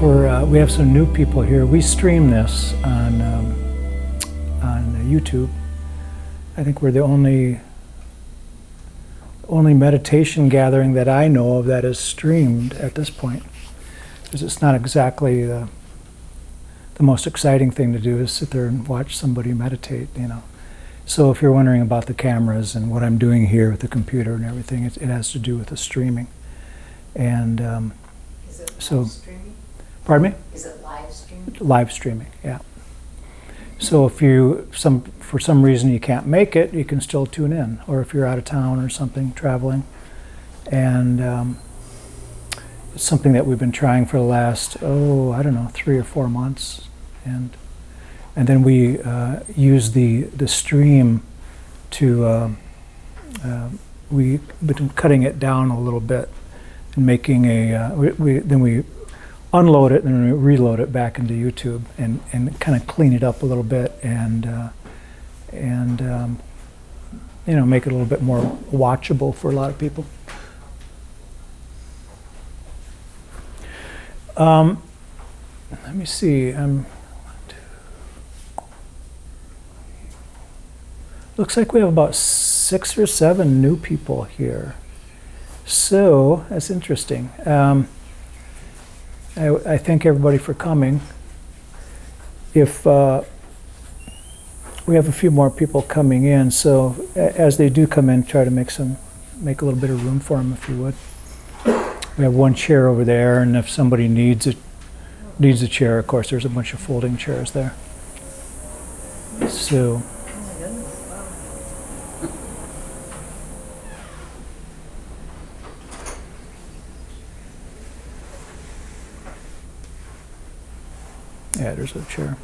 We have some new people here. We stream this on YouTube. I think we're the only meditation gathering that I know of that is streamed at this point, because it's not exactly the most exciting thing to do is sit there and watch somebody meditate, you know. So if you're wondering about the cameras and what I'm doing here with the computer and everything, it has to do with the streaming. And is it so, live streaming? Pardon me? Is it live streaming? Live streaming, yeah. So if you for some reason you can't make it, you can still tune in, or if you're out of town or something, traveling. And it's something that we've been trying for the last, I don't know, 3 or 4 months, and then we use the stream to we've been cutting it down a little bit and making then we unload it and we reload it back into YouTube and kind of clean it up a little bit and you know, make it a little bit more watchable for a lot of people. Let me see. Looks like we have about 6 or 7 new people here. So that's interesting. I thank everybody for coming. If we have a few more people coming in, so as they do come in, try to make a little bit of room for them, if you would. We have one chair over there, and if somebody needs a chair, of course, there's a bunch of folding chairs there. So. Yeah, there's a chair.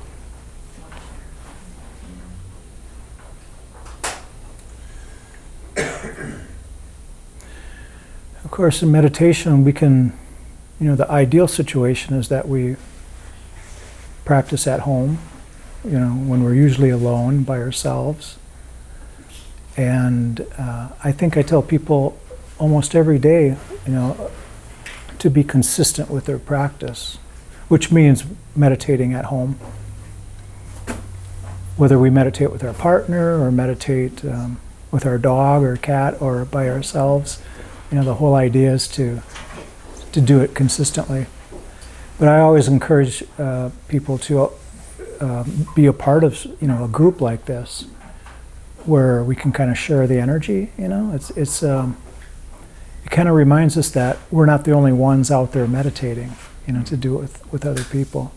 Of course, in meditation, we can, you know, the ideal situation is that we practice at home, you know, when we're usually alone by ourselves. And I think I tell people almost every day, you know, to be consistent with their practice, which means meditating at home. Whether we meditate with our partner or meditate with our dog or cat or by ourselves, you know, the whole idea is to do it consistently. But I always encourage people to be a part of, you know, a group like this, where we can kind of share the energy. You know, it kind of reminds us that we're not the only ones out there meditating. You know, to do it with other people.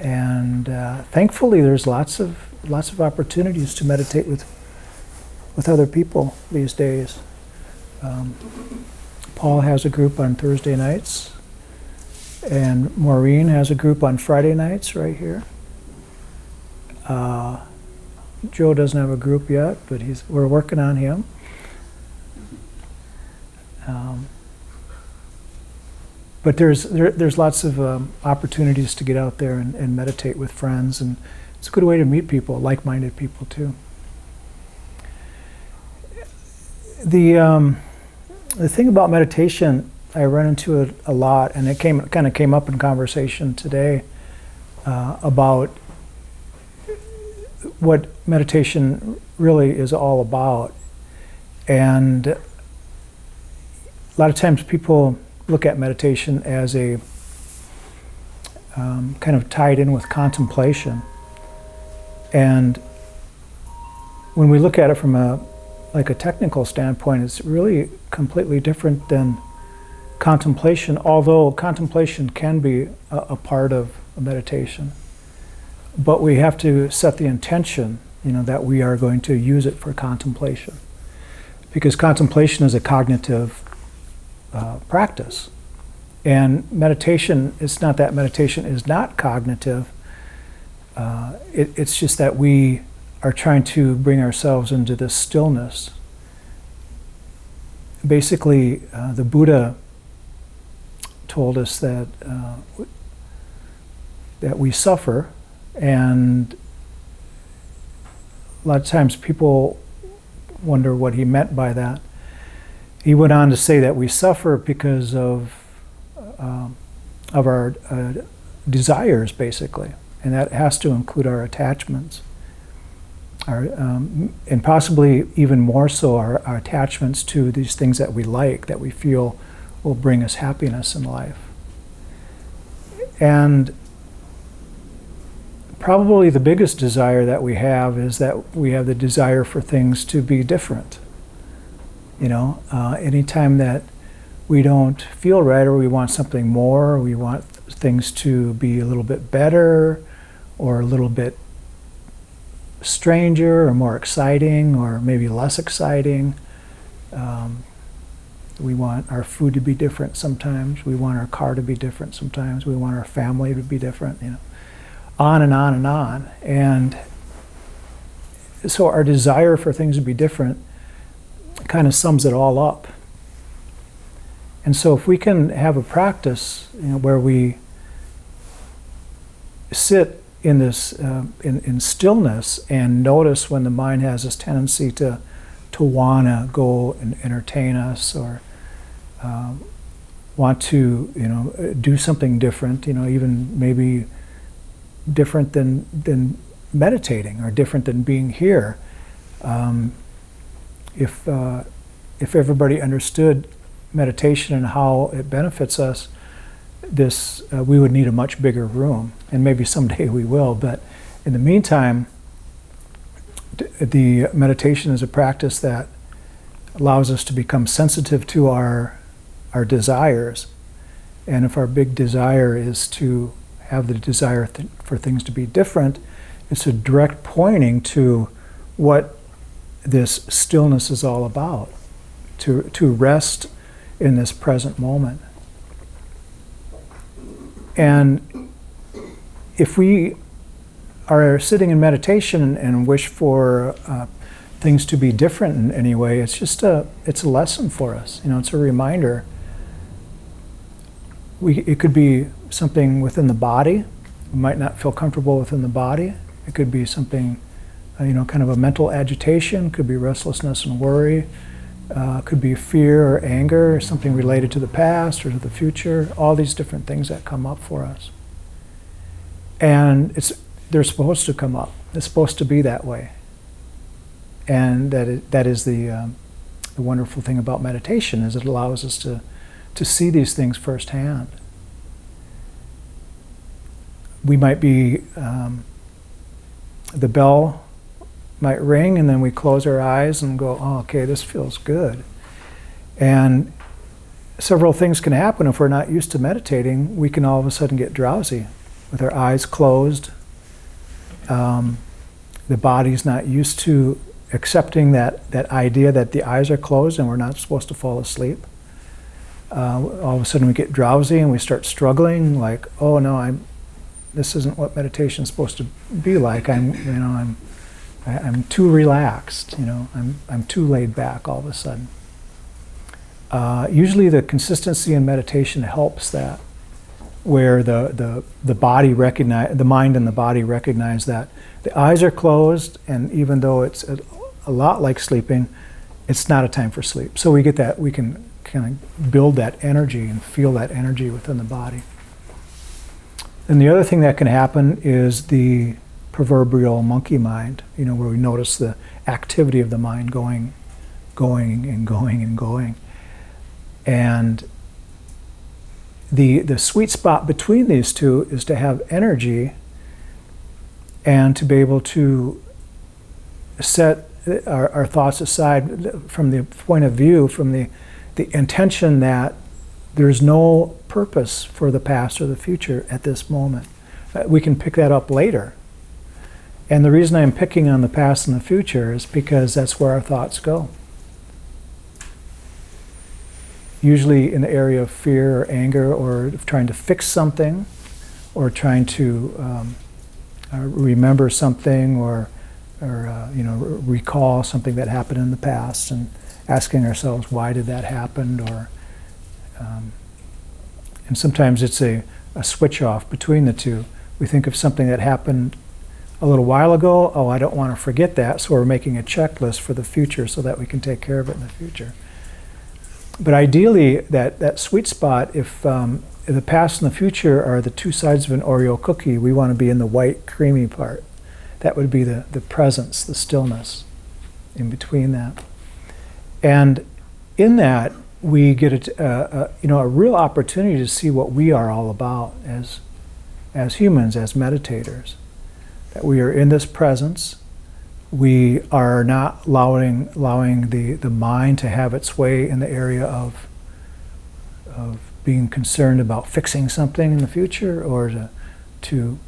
And thankfully, there's lots of opportunities to meditate with other people these days. Paul has a group on Thursday nights, and Maureen has a group on Friday nights right here. Joe doesn't have a group yet, but we're working on him. But there's lots of opportunities to get out there and meditate with friends, and it's a good way to meet people, like-minded people too. The thing about meditation, I run into it a lot, and it kind of came up in conversation today about what meditation really is all about. And a lot of times people look at meditation as a kind of tied in with contemplation. And when we look at it from a technical standpoint, it's really completely different than contemplation, although contemplation can be a part of a meditation. But we have to set the intention, you know, that we are going to use it for contemplation. Because contemplation is a cognitive practice. And meditation, it's not that meditation is not cognitive. It's just that we are trying to bring ourselves into this stillness. Basically, the Buddha told us that we suffer, and a lot of times people wonder what he meant by that. He went on to say that we suffer because of of our desires, basically, and that has to include our attachments, and possibly even more so our attachments to these things that we like, that we feel will bring us happiness in life. And probably the biggest desire that we have is that we have the desire for things to be different. Anytime that we don't feel right, or we want something more, or we want things to be a little bit better, or a little bit stranger, or more exciting, or maybe less exciting. We want our food to be different sometimes. We want our car to be different sometimes. We want our family to be different, on and on and on. And so our desire for things to be different kind of sums it all up. And so if we can have a practice, where we sit in this in stillness and notice when the mind has this tendency to wanna go and entertain us, or want to do something different, even maybe different than meditating, or different than being here. If everybody understood meditation and how it benefits us, we would need a much bigger room, and maybe someday we will. But in the meantime, the meditation is a practice that allows us to become sensitive to our desires. And if our big desire is to have the desire for things to be different, it's a direct pointing to what this stillness is all about, to rest in this present moment. And if we are sitting in meditation and wish for things to be different in any way, it's a lesson for us. It's a reminder. It could be something within the body. We might not feel comfortable within the body. It could be something, kind of a mental agitation. Could be restlessness and worry. Could be fear or anger, or something related to the past or to the future. All these different things that come up for us. And they're supposed to come up. It's supposed to be that way. And that is the wonderful thing about meditation, is it allows us to see these things firsthand. We might be, the bell might ring, and then we close our eyes and go, oh, okay, this feels good. And several things can happen if we're not used to meditating. We can all of a sudden get drowsy with our eyes closed. The body's not used to accepting that idea that the eyes are closed and we're not supposed to fall asleep. All of a sudden we get drowsy and we start struggling, like, oh no, this isn't what meditation's supposed to be like. I'm too relaxed, I'm too laid back all of a sudden. Usually the consistency in meditation helps that, where the mind and the body recognize that the eyes are closed, and even though it's a lot like sleeping, it's not a time for sleep. So we can kind of build that energy and feel that energy within the body. And the other thing that can happen is the proverbial monkey mind, where we notice the activity of the mind going and going and going. And the sweet spot between these two is to have energy and to be able to set our thoughts aside from the point of view, from the intention that there's no purpose for the past or the future at this moment. We can pick that up later. And the reason I'm picking on the past and the future is because that's where our thoughts go. Usually in the area of fear or anger, or trying to fix something, or trying to remember something, or recall something that happened in the past, and asking ourselves, why did that happen? Or and sometimes it's a switch off between the two. We think of something that happened a little while ago. Oh, I don't want to forget that, so we're making a checklist for the future so that we can take care of it in the future. But ideally, that sweet spot, if the past and the future are the two sides of an Oreo cookie. We want to be in the white, creamy part. That would be the presence, the stillness in between that. And in that, we get a real opportunity to see what we are all about as humans, as meditators. That we are in this presence. We are not allowing the mind to have its way in the area of being concerned about fixing something in the future, or to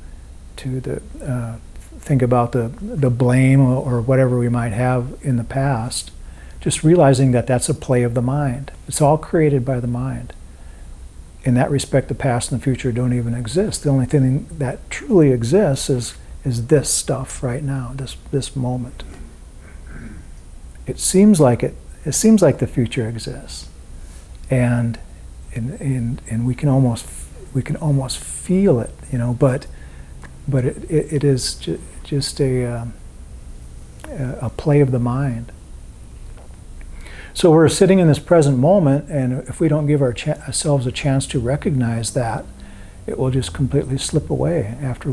think about the blame or whatever we might have in the past. Just realizing that that's a play of the mind. It's all created by the mind. In that respect, the past and the future don't even exist. The only thing that truly exists is this stuff right now, this moment. It seems like the future exists, and we can almost feel it, but it is just a play of the mind. So we're sitting in this present moment, and if we don't give ourselves a chance to recognize that, it will just completely slip away. After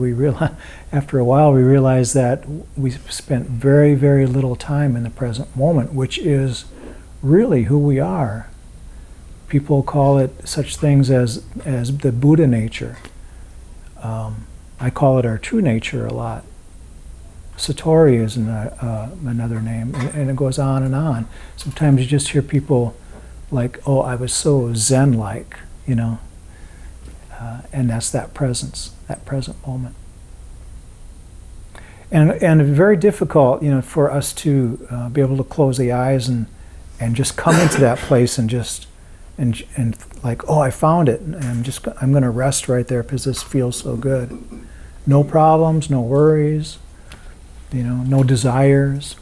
a while, we realize that we spent very, very little time in the present moment, which is really who we are. People call it such things as the Buddha nature. I call it our true nature a lot. Satori is another name, and it goes on and on. Sometimes you just hear people like, "Oh, I was so Zen-like," and that's that presence, that present moment. And very difficult, for us to be able to close the eyes and just come into that place and just and like, "Oh, I found it," and I'm going to rest right there because this feels so good. No problems, no worries. No desires,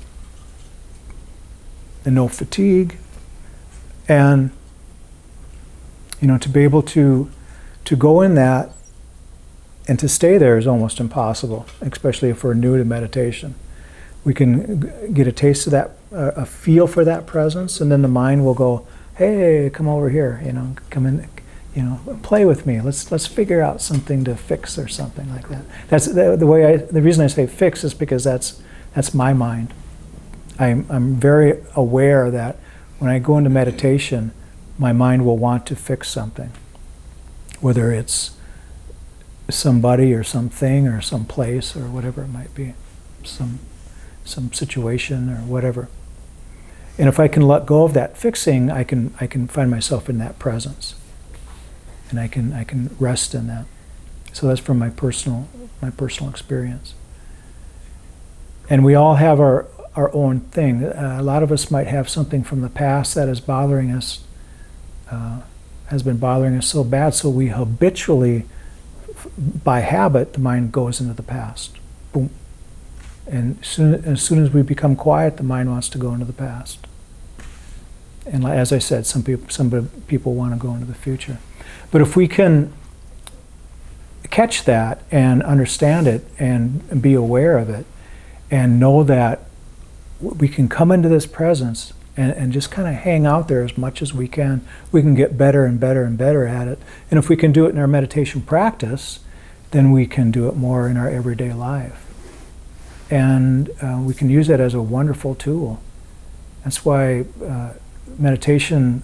and no fatigue, and to be able to go in that and to stay there is almost impossible, especially if we're new to meditation. We can get a taste of that, a feel for that presence, and then the mind will go, "Hey, come over here, come in, play with me. Let's figure out something to fix," or something like that. That's the reason I say fix is because that's my mind. I'm very aware that when I go into meditation, my mind will want to fix something, whether it's somebody or something or some place or whatever it might be, some situation or whatever. And if I can let go of that fixing, I can find myself in that presence. And I can rest in that. So that's from my personal experience. And we all have our own thing. A lot of us might have something from the past that is bothering us, has been bothering us so bad, so we habitually, by habit, the mind goes into the past. Boom. And as soon as we become quiet, the mind wants to go into the past. And as I said, some people want to go into the future. But if we can catch that and understand it and be aware of it and know that we can come into this presence and just kind of hang out there as much as we can get better and better and better at it. And if we can do it in our meditation practice, then we can do it more in our everyday life. And we can use that as a wonderful tool. That's why meditation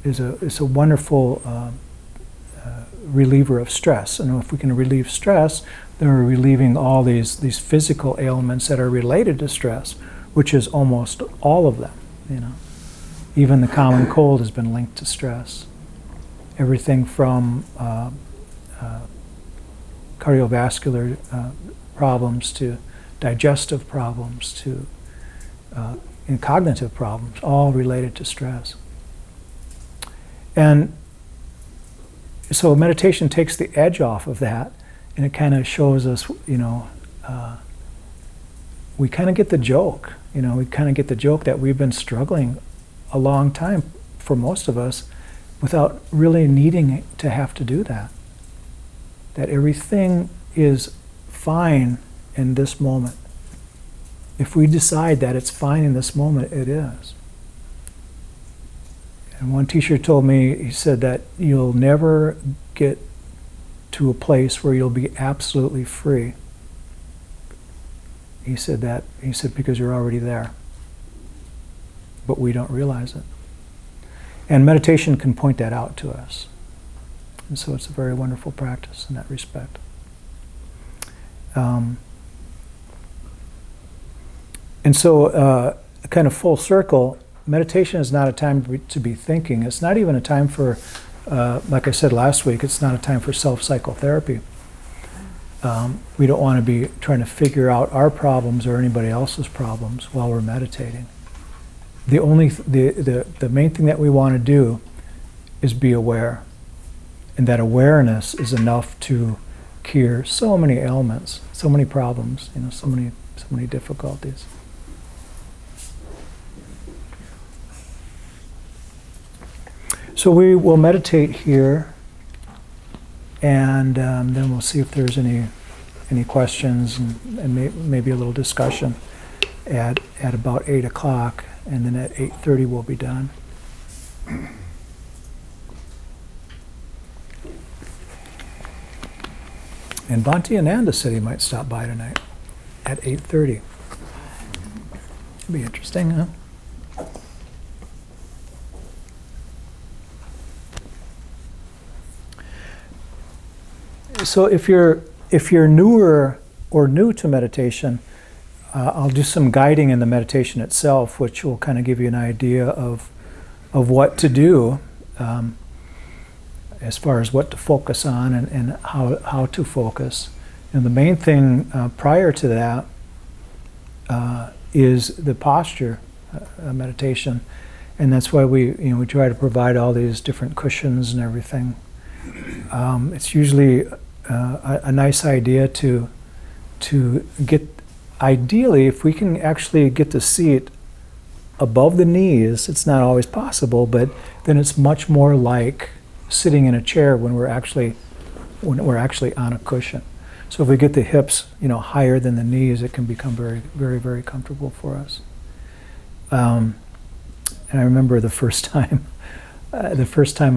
is a wonderful reliever of stress. And if we can relieve stress, then we're relieving all these physical ailments that are related to stress, which is almost all of them. Even the common cold has been linked to stress. Everything from cardiovascular problems to digestive problems to and cognitive problems, all related to stress. And so meditation takes the edge off of that, and it kind of shows us, we kind of get the joke. We kind of get the joke that we've been struggling a long time, for most of us, without really needing to have to do that. That everything is fine in this moment. If we decide that it's fine in this moment, it is. And one teacher told me, he said that you'll never get to a place where you'll be absolutely free. He said because you're already there. But we don't realize it. And meditation can point that out to us. And so it's a very wonderful practice in that respect. And so, kind of full circle, meditation is not a time to be thinking. It's not even a time for, like I said last week, it's not a time for self-psychotherapy. We don't want to be trying to figure out our problems or anybody else's problems while we're meditating. The main thing that we want to do is be aware. And that awareness is enough to cure so many ailments, so many problems, so many difficulties. So we will meditate here, and then we'll see if there's any questions and maybe a little discussion at about 8 o'clock, and then at 8:30 we'll be done. And Bhante Ananda said he might stop by tonight at 8:30. It'd be interesting, huh? So if you're newer or new to meditation, I'll do some guiding in the meditation itself, which will kind of give you an idea of what to do as far as what to focus on and how to focus. And the main thing prior to that is the posture meditation, and that's why we try to provide all these different cushions and everything. It's usually a nice idea to get, ideally, if we can actually get the seat above the knees. It's not always possible, but then it's much more like sitting in a chair when we're actually on a cushion. So if we get the hips higher than the knees, it can become very, very, very comfortable for us. And I remember the first time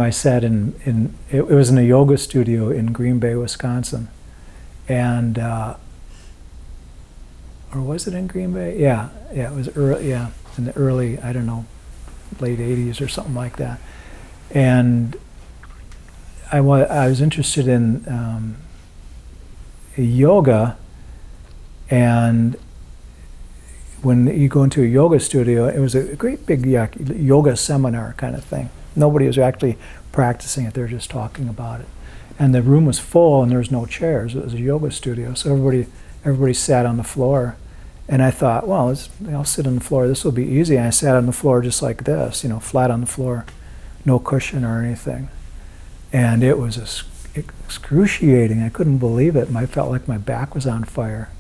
I sat it was in a yoga studio in Green Bay, Wisconsin, and or was it in Green Bay? Yeah, it was early. Yeah, in the early, I don't know, late '80s or something like that. And I was interested in yoga, and when you go into a yoga studio, it was a great big yoga seminar kind of thing. Nobody was actually practicing it, they were just talking about it. And the room was full and there was no chairs. It was a yoga studio, so everybody sat on the floor. And I thought, well, I'll sit on the floor, this will be easy. And I sat on the floor just like this, flat on the floor, no cushion or anything. And it was excruciating. I couldn't believe it. I felt like my back was on fire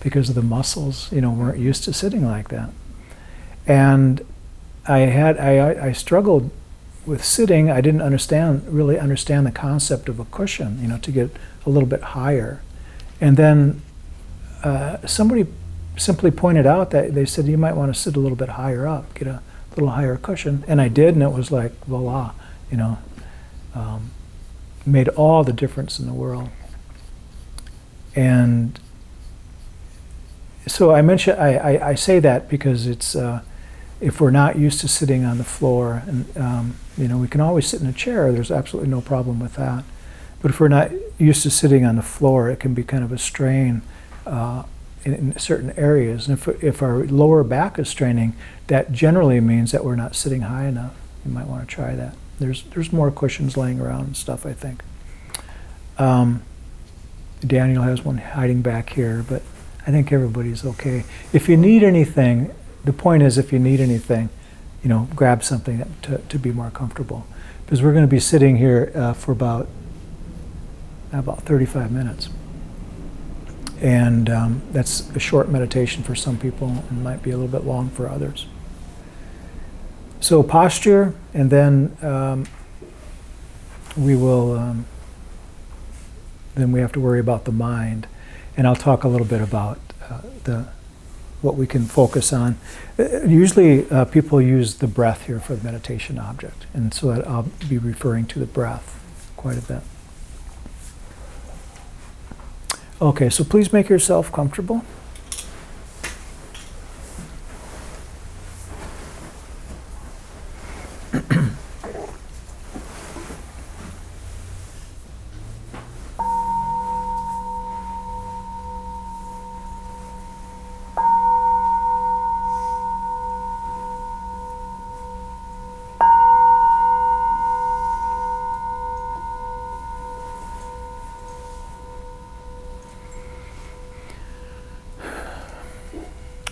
because of the muscles, weren't used to sitting like that. And I struggled with sitting. I didn't really understand the concept of a cushion, to get a little bit higher. And then somebody simply pointed out that they said you might want to sit a little bit higher up, get a little higher cushion. And I did, and it was like, voila, made all the difference in the world. And so I say that because it's, if we're not used to sitting on the floor, and we can always sit in a chair, there's absolutely no problem with that. But if we're not used to sitting on the floor, it can be kind of a strain in certain areas. And if our lower back is straining, that generally means that we're not sitting high enough. You might want to try that. There's more cushions laying around and stuff, I think. Daniel has one hiding back here, but I think everybody's okay. If you need anything, the point is, if you need anything, grab something to be more comfortable. Because we're going to be sitting here for about 35 minutes. And that's a short meditation for some people and might be a little bit long for others. So posture, and then we will, then we have to worry about the mind. And I'll talk a little bit about what we can focus on. Usually people use the breath here for the meditation object, and so that I'll be referring to the breath quite a bit. Okay, so please make yourself comfortable.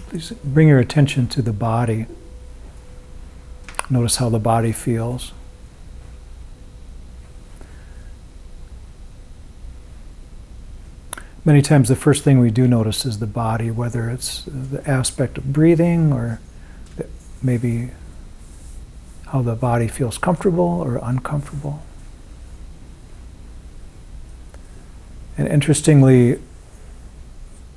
Please bring your attention to the body. Notice how the body feels. Many times the first thing we do notice is the body, whether it's the aspect of breathing or maybe how the body feels comfortable or uncomfortable. And interestingly,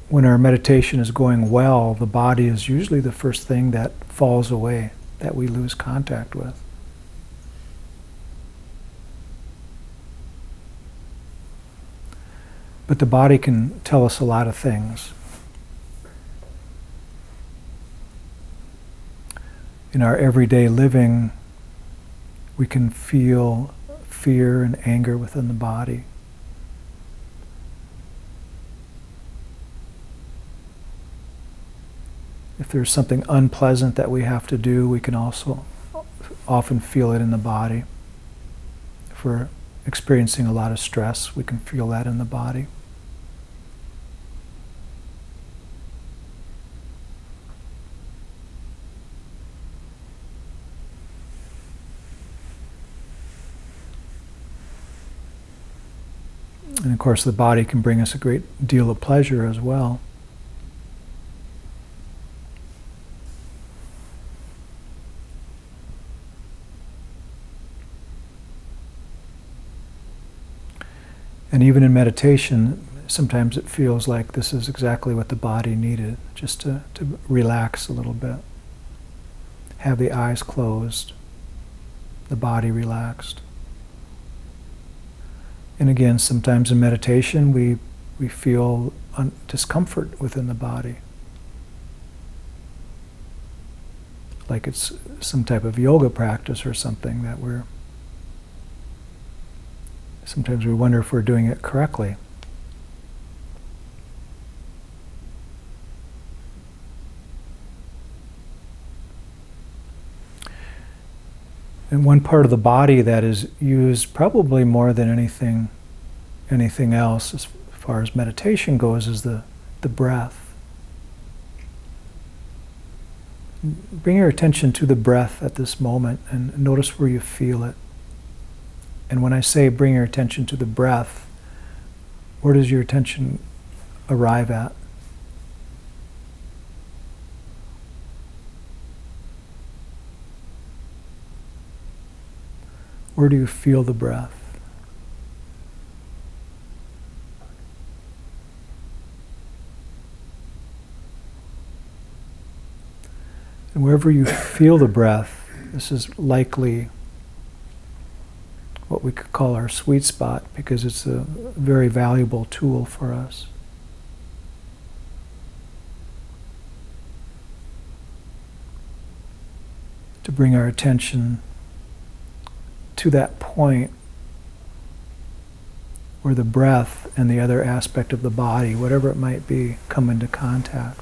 when our meditation is going well, the body is usually the first thing that falls away, that we lose contact with. But the body can tell us a lot of things. In our everyday living, we can feel fear and anger within the body. If there's something unpleasant that we have to do, we can also often feel it in the body. If we're experiencing a lot of stress, we can feel that in the body. And of course, the body can bring us a great deal of pleasure as well. And even in meditation, sometimes it feels like this is exactly what the body needed, just to relax a little bit. Have the eyes closed, the body relaxed. And again, sometimes in meditation, we feel discomfort within the body. Like it's some type of yoga practice or something that sometimes we wonder if we're doing it correctly. And one part of the body that is used probably more than anything else as far as meditation goes is the breath. Bring your attention to the breath at this moment and notice where you feel it. And when I say bring your attention to the breath, where does your attention arrive at? Where do you feel the breath? And wherever you feel the breath, this is likely what we could call our sweet spot, because it's a very valuable tool for us. To bring our attention to that point where the breath and the other aspect of the body, whatever it might be, come into contact.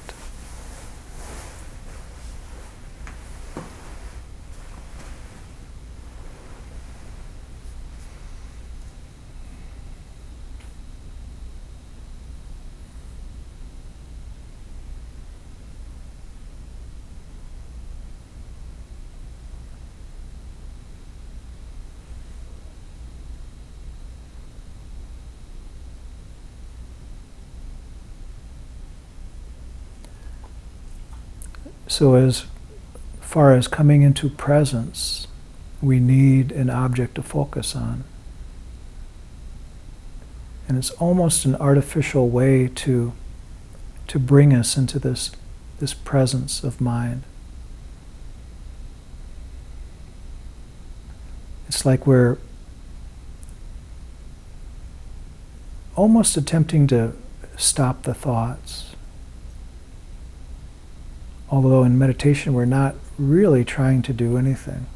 So as far as coming into presence, we need an object to focus on. And it's almost an artificial way to bring us into this this presence of mind. It's like we're almost attempting to stop the thoughts. Although in meditation we're not really trying to do anything.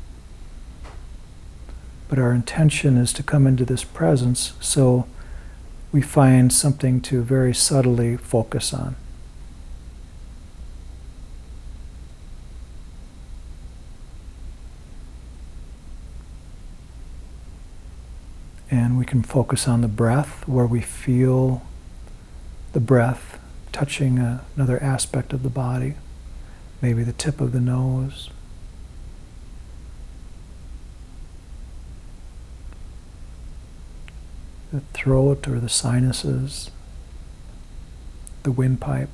But our intention is to come into this presence so we find something to very subtly focus on. And we can focus on the breath, where we feel the breath touching another aspect of the body, maybe the tip of the nose. The throat or the sinuses, the windpipe.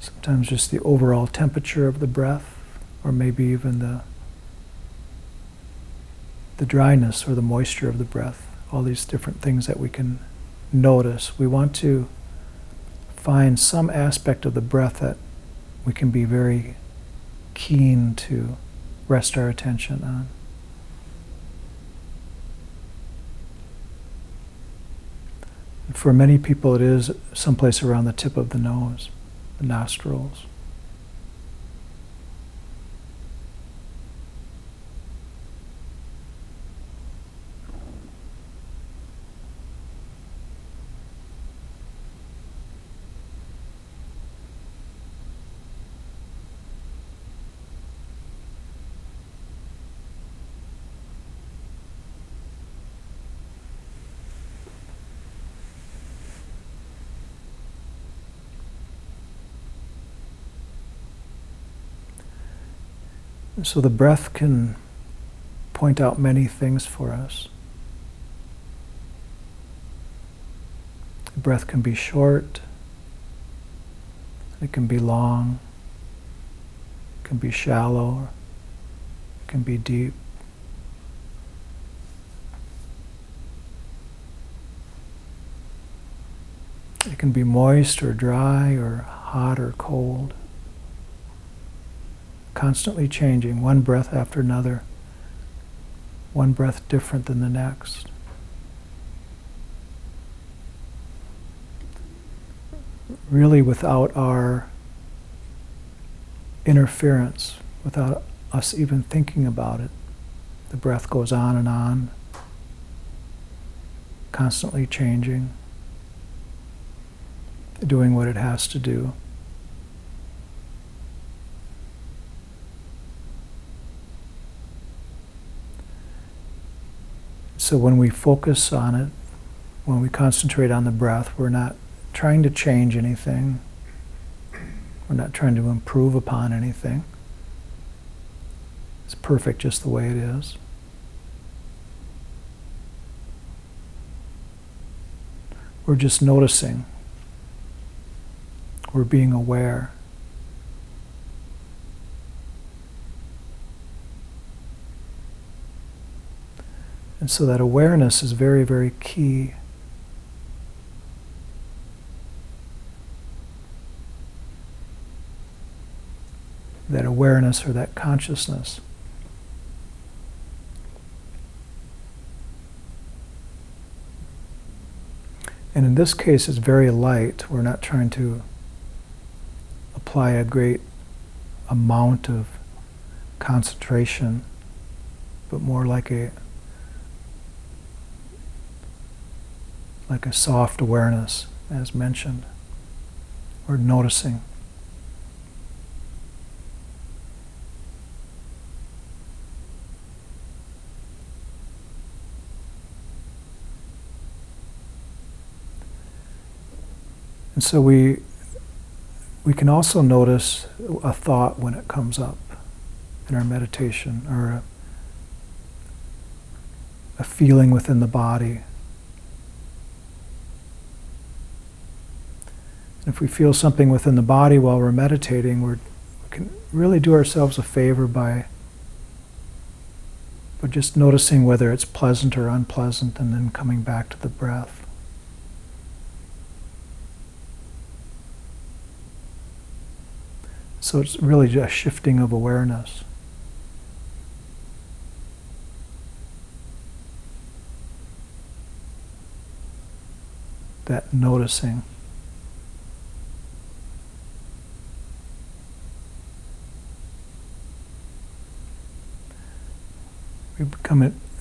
Sometimes just the overall temperature of the breath, or maybe even the dryness or the moisture of the breath. All these different things that we can notice. We want to find some aspect of the breath that we can be very keen to rest our attention on. And for many people it is someplace around the tip of the nose, the nostrils. So the breath can point out many things for us. The breath can be short, it can be long, it can be shallow, it can be deep. It can be moist or dry or hot or cold. Constantly changing, one breath after another, one breath different than the next. Really without our interference, without us even thinking about it. The breath goes on, constantly changing, doing what it has to do. So when we focus on it, when we concentrate on the breath, we're not trying to change anything. We're not trying to improve upon anything. It's perfect just the way it is. We're just noticing. We're being aware. And so that awareness is very, very key. That awareness or that consciousness. And in this case, it's very light. We're not trying to apply a great amount of concentration, but more like a soft awareness, as mentioned, or noticing. And so we can also notice a thought when it comes up in our meditation, or a feeling within the body. If we feel something within the body while we're meditating, we can really do ourselves a favor by just noticing whether it's pleasant or unpleasant, and then coming back to the breath. So it's really just shifting of awareness. That noticing. We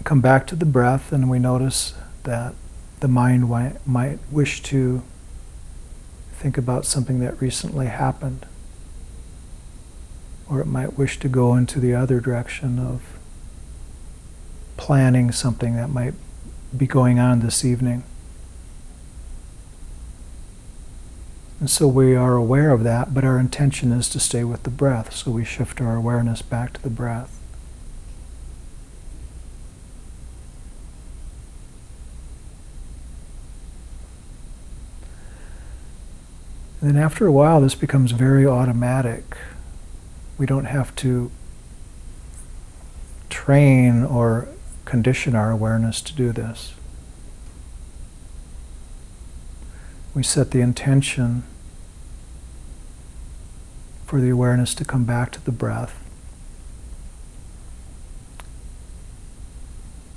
come back to the breath, and we notice that the mind might wish to think about something that recently happened, or it might wish to go into the other direction of planning something that might be going on this evening. And so we are aware of that, but our intention is to stay with the breath, so we shift our awareness back to the breath. And then after a while, this becomes very automatic. We don't have to train or condition our awareness to do this. We set the intention for the awareness to come back to the breath.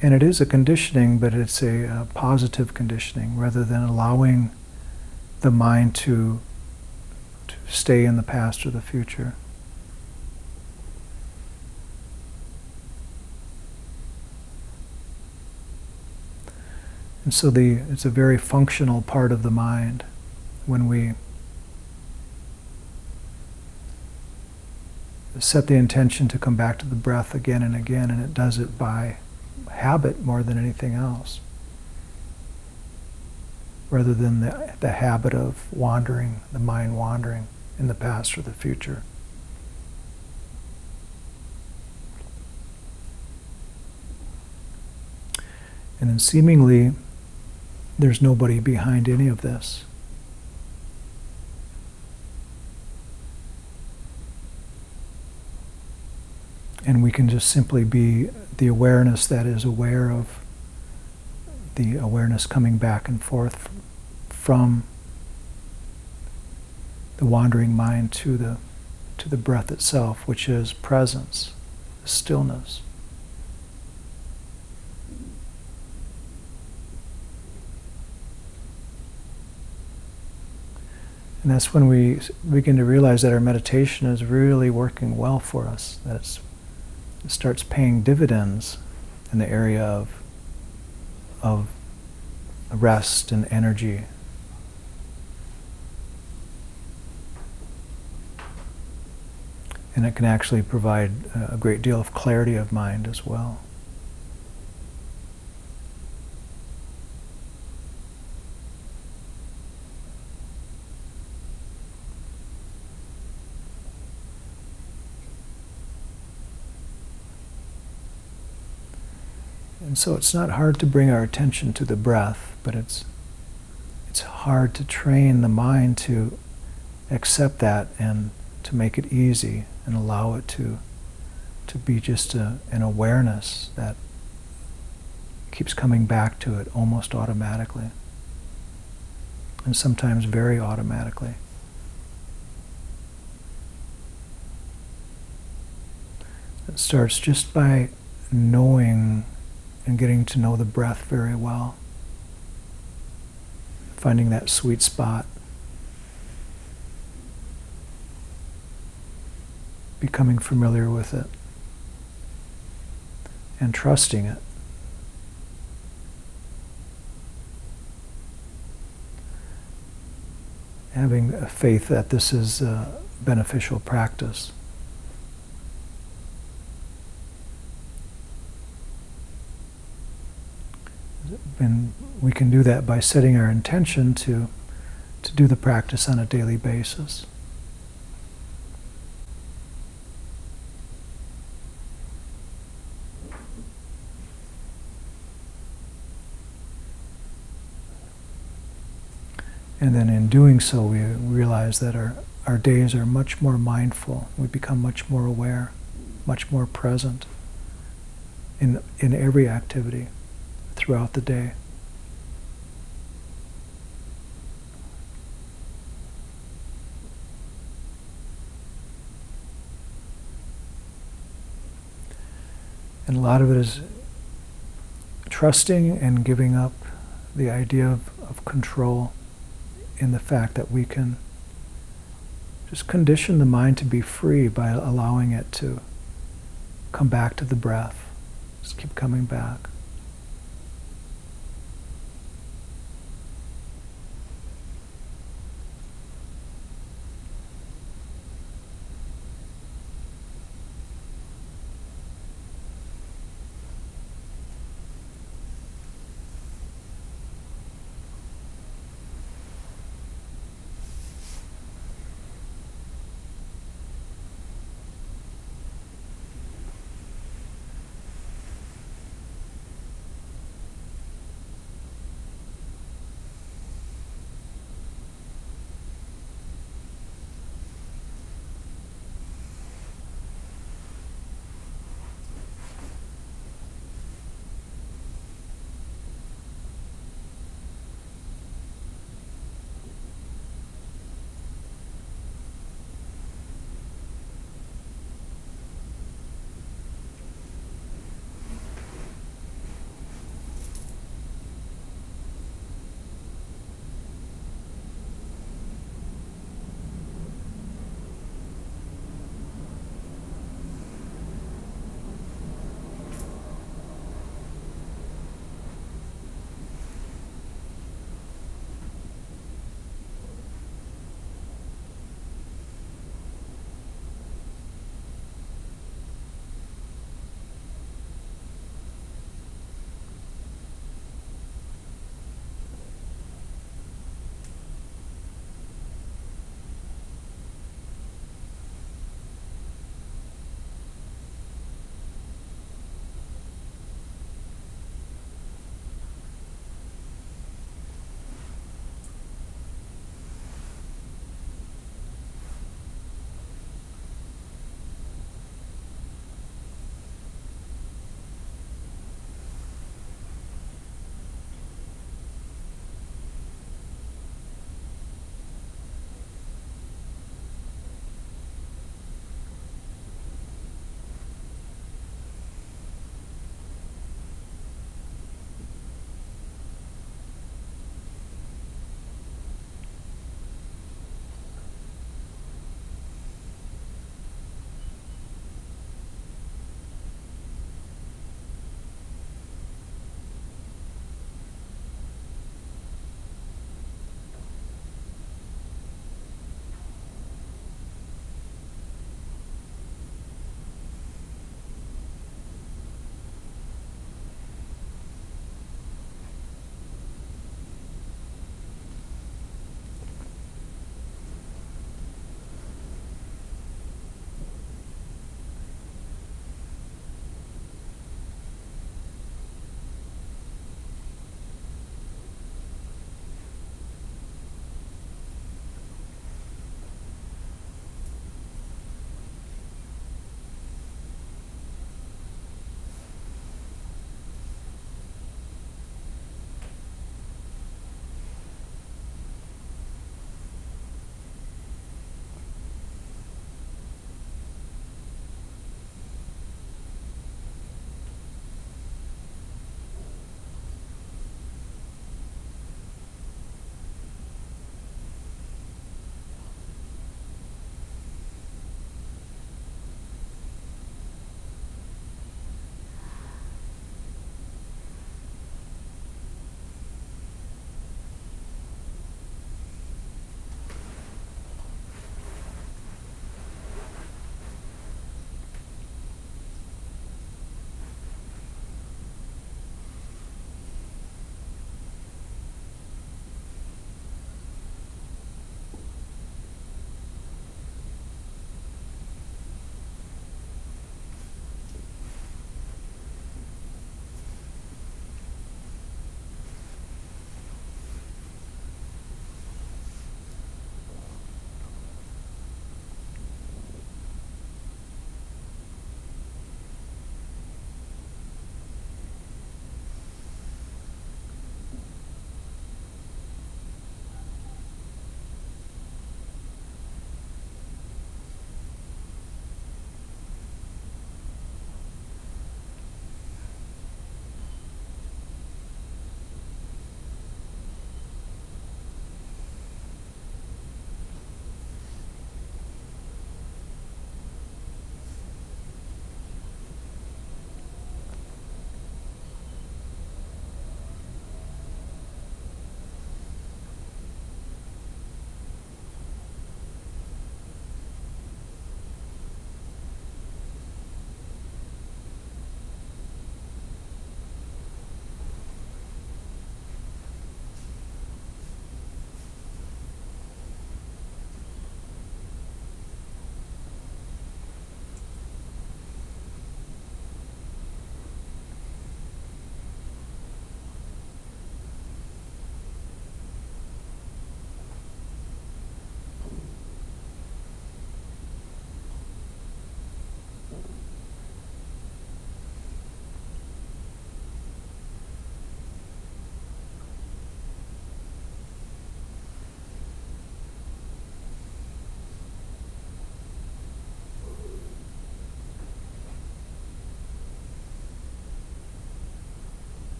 And it is a conditioning, but it's a positive conditioning, rather than allowing the mind to stay in the past or the future. And so it's a very functional part of the mind when we set the intention to come back to the breath again and again, and it does it by habit more than anything else, rather than the habit of wandering, the mind wandering in the past or the future. And then seemingly, there's nobody behind any of this. And we can just simply be the awareness that is aware of the awareness coming back and forth from the wandering mind to the breath itself, which is presence, stillness. And that's when we begin to realize that our meditation is really working well for us, that it starts paying dividends in the area of rest and energy. And it can actually provide a great deal of clarity of mind as well. And so it's not hard to bring our attention to the breath, but it's hard to train the mind to accept that and to make it easy and allow it to be just an awareness that keeps coming back to it almost automatically, and sometimes very automatically. It starts just by knowing and getting to know the breath very well, finding that sweet spot, becoming familiar with it, and trusting it. Having a faith that this is a beneficial practice. And we can do that by setting our intention to do the practice on a daily basis. And then in doing so, we realize that our days are much more mindful. We become much more aware, much more present in every activity throughout the day. And a lot of it is trusting and giving up the idea of control in the fact that we can just condition the mind to be free by allowing it to come back to the breath. Just keep coming back.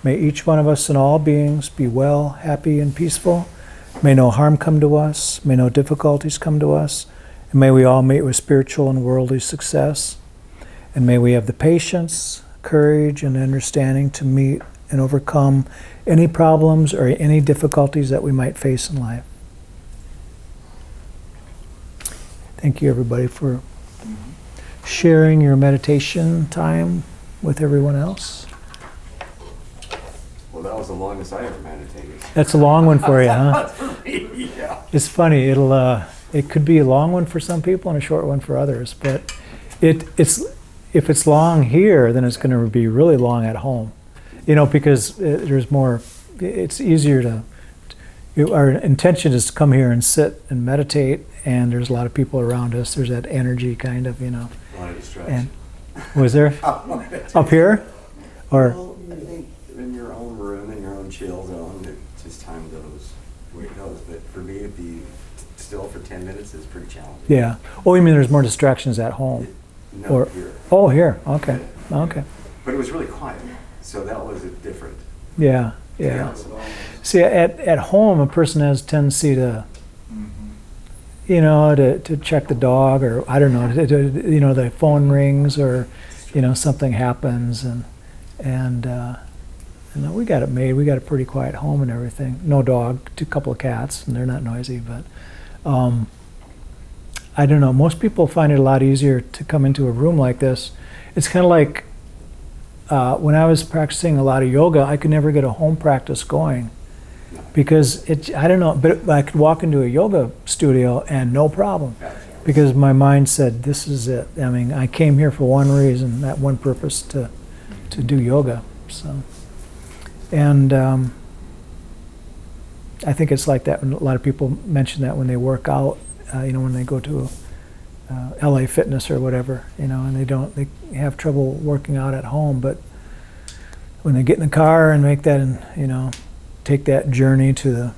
May each one of us and all beings be well, happy, and peaceful. May no harm come to us. May no difficulties come to us. And may we all meet with spiritual and worldly success. And may we have the patience, courage, and understanding to meet and overcome any problems or any difficulties that we might face in life. Thank you, everybody, for sharing your meditation time with everyone else. Well, that was the longest I ever meditated. That's a long one for you, huh? Yeah. It's funny. It could be a long one for some people and a short one for others. But it's if it's long here, then it's going to be really long at home. Because there's more. It's easier to. Our intention is to come here and sit and meditate, and there's a lot of people around us. There's that energy, kind of, A lot of distraction. And was there up here, or? Well, I think in your own room, in your own chill zone, just time goes where it goes. But for me, to be still for 10 minutes is pretty challenging. Yeah. Oh, you mean there's more distractions at home? No, Or here. oh, here. Okay. Okay. But it was really quiet, so that was different. Yeah. Yeah. See, at home, a person has a tendency to, to check the dog, or I don't know, the phone rings, or, something happens, and we got it made. We got a pretty quiet home and everything. No dog, a couple of cats, and they're not noisy, but I don't know. Most people find it a lot easier to come into a room like this. It's kind of like when I was practicing a lot of yoga, I could never get a home practice going because I don't know, but I could walk into a yoga studio and no problem because my mind said, this is it. I mean, I came here for one reason, that one purpose, to do yoga. So, and I think it's like that when a lot of people mention that when they work out, when they go to LA Fitness or whatever, and they have trouble working out at home, but when they get in the car and make that, and take that journey to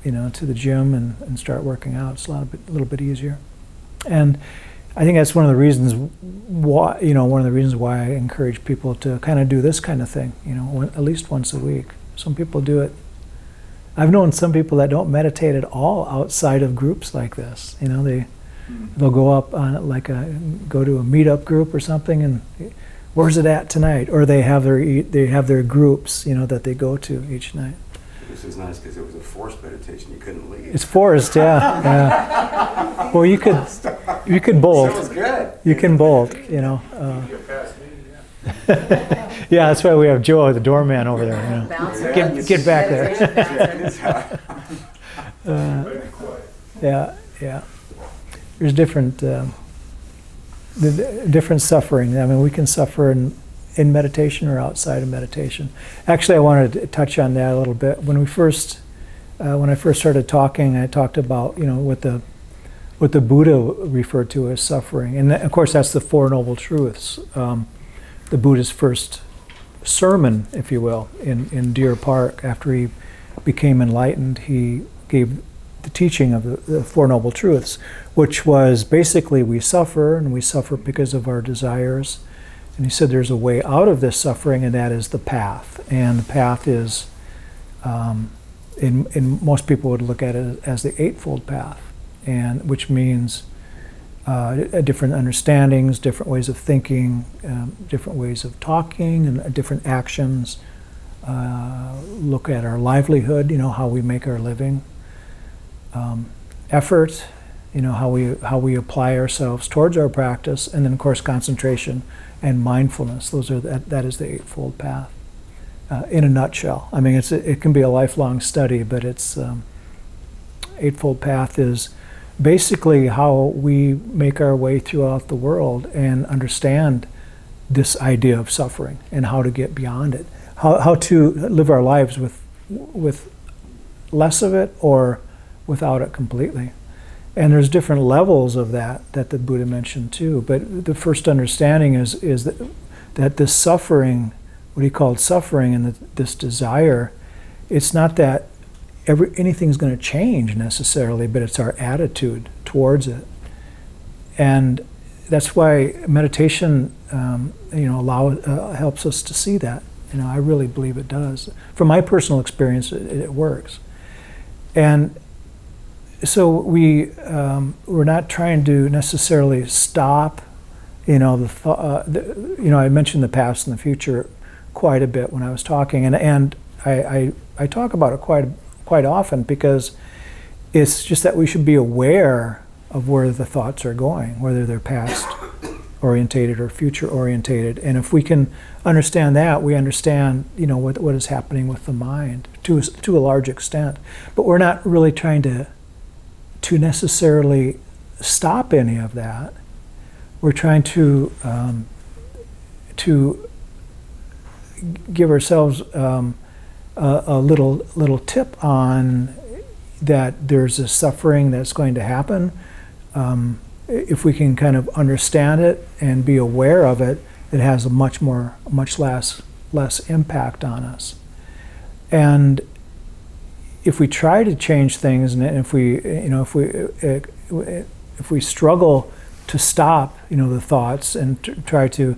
the gym and start working out, it's a little bit easier. And I think that's one of the reasons why, I encourage people to kind of do this kind of thing, at least once a week. Some people do it. I've known some people that don't meditate at all outside of groups like this. They'll go up on go to a meetup group or something, and where's it at tonight? Or they have their groups, that they go to each night. This is nice because it was a forced meditation. You couldn't leave. It's forced, yeah. Well, you could bolt. That was good. You can bolt, Yeah, that's why we have Joe, the doorman, over there. Bouncer. Get back there. there. Yeah. There's different suffering. I mean, we can suffer in meditation or outside of meditation. Actually, I wanted to touch on that a little bit. When I first started talking, I talked about what the Buddha referred to as suffering, and of course that's the Four Noble Truths. The Buddha's first sermon, if you will, in Deer Park after he became enlightened, he gave the teaching of the Four Noble Truths, which was basically we suffer, and we suffer because of our desires. And he said there's a way out of this suffering, and that is the path. And the path is, in most people would look at it as the Eightfold Path, and which means different understandings, different ways of thinking, different ways of talking, and different actions. Look at our livelihood, how we make our living. Effort, how we apply ourselves towards our practice, and then of course concentration and mindfulness. That is the Eightfold Path in a nutshell. I mean, it can be a lifelong study, but it's Eightfold Path is basically how we make our way throughout the world and understand this idea of suffering and how to get beyond it, how to live our lives with less of it or without it completely. And there's different levels of that the Buddha mentioned too. But the first understanding is that this suffering, what he called suffering, and this desire, it's not that anything's going to change necessarily, but it's our attitude towards it. And that's why meditation, helps us to see that I really believe it does. From my personal experience, it works. And so we're not trying to necessarily stop, I mentioned the past and the future quite a bit when I was talking, and I talk about it quite often because it's just that we should be aware of where the thoughts are going, whether they're past orientated or future orientated. And if we can understand that, we understand, what is happening with the mind to a large extent. But we're not really trying to necessarily stop any of that. We're trying to give ourselves a little tip on that there's a suffering that's going to happen. If we can kind of understand it and be aware of it, it has a much less impact on us. And if we try to change things, and if we struggle to stop, the thoughts and try to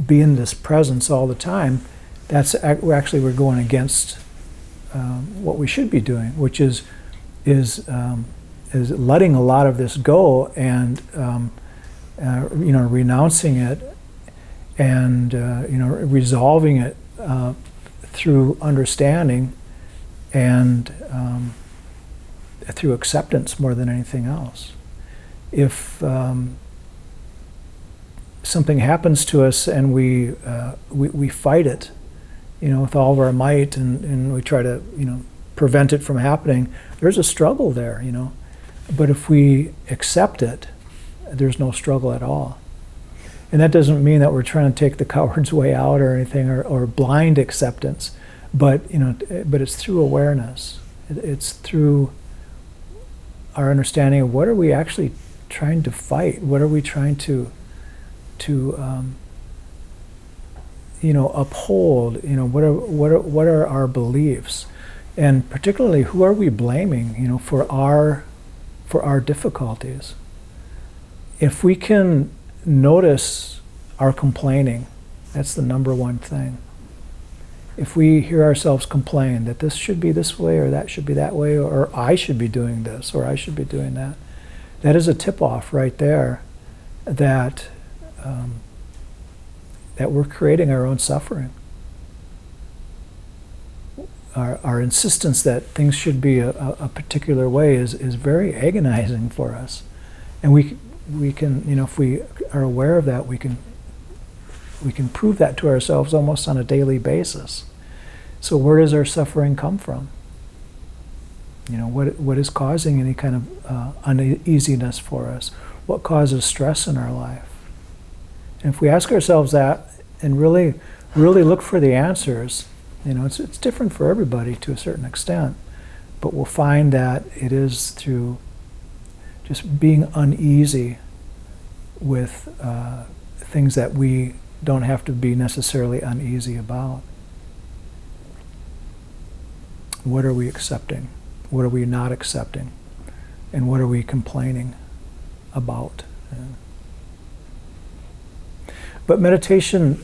be in this presence all the time, we're going against what we should be doing, which is letting a lot of this go and renouncing it and resolving it through understanding and through acceptance more than anything else. If something happens to us and we fight it, with all of our might, and we try to prevent it from happening, there's a struggle there, But if we accept it, there's no struggle at all. And that doesn't mean that we're trying to take the coward's way out or anything, or blind acceptance, but it's through awareness. It's through our understanding of what are we actually trying to fight? What are we trying to uphold? What are our beliefs? And particularly, who are we blaming? For our difficulties. If we can notice our complaining, that's the number one thing. If we hear ourselves complain that this should be this way, or that should be that way, or I should be doing this, or I should be doing that, that is a tip-off right there that we're creating our own suffering. Our insistence that things should be a particular way is very agonizing for us. And we can, if we are aware of that, we can prove that to ourselves almost on a daily basis. So where does our suffering come from? What is causing any kind of uneasiness for us? What causes stress in our life? And if we ask ourselves that and really look for the answers, it's different for everybody to a certain extent, but we'll find that it is through just being uneasy with things that we don't have to be necessarily uneasy about. What are we accepting? What are we not accepting? And what are we complaining about? But meditation,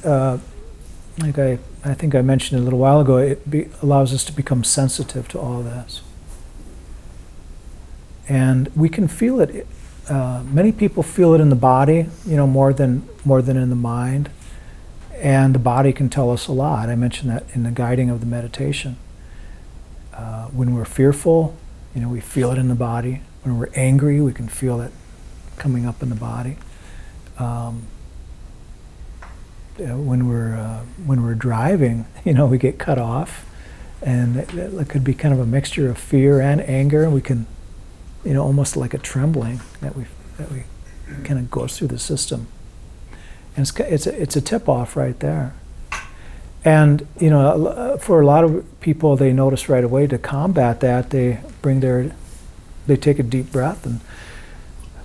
like I think I mentioned a little while ago, it allows us to become sensitive to all this. And we can feel it. Many people feel it in the body, more than in the mind. And the body can tell us a lot. I mentioned that in the guiding of the meditation. When we're fearful, we feel it in the body. When we're angry, we can feel it coming up in the body. When we're driving, we get cut off, and it could be kind of a mixture of fear and anger. We can, almost like a trembling that we kind of goes through the system, and it's a tip off right there. And for a lot of people, they notice right away to combat that. They take a deep breath, and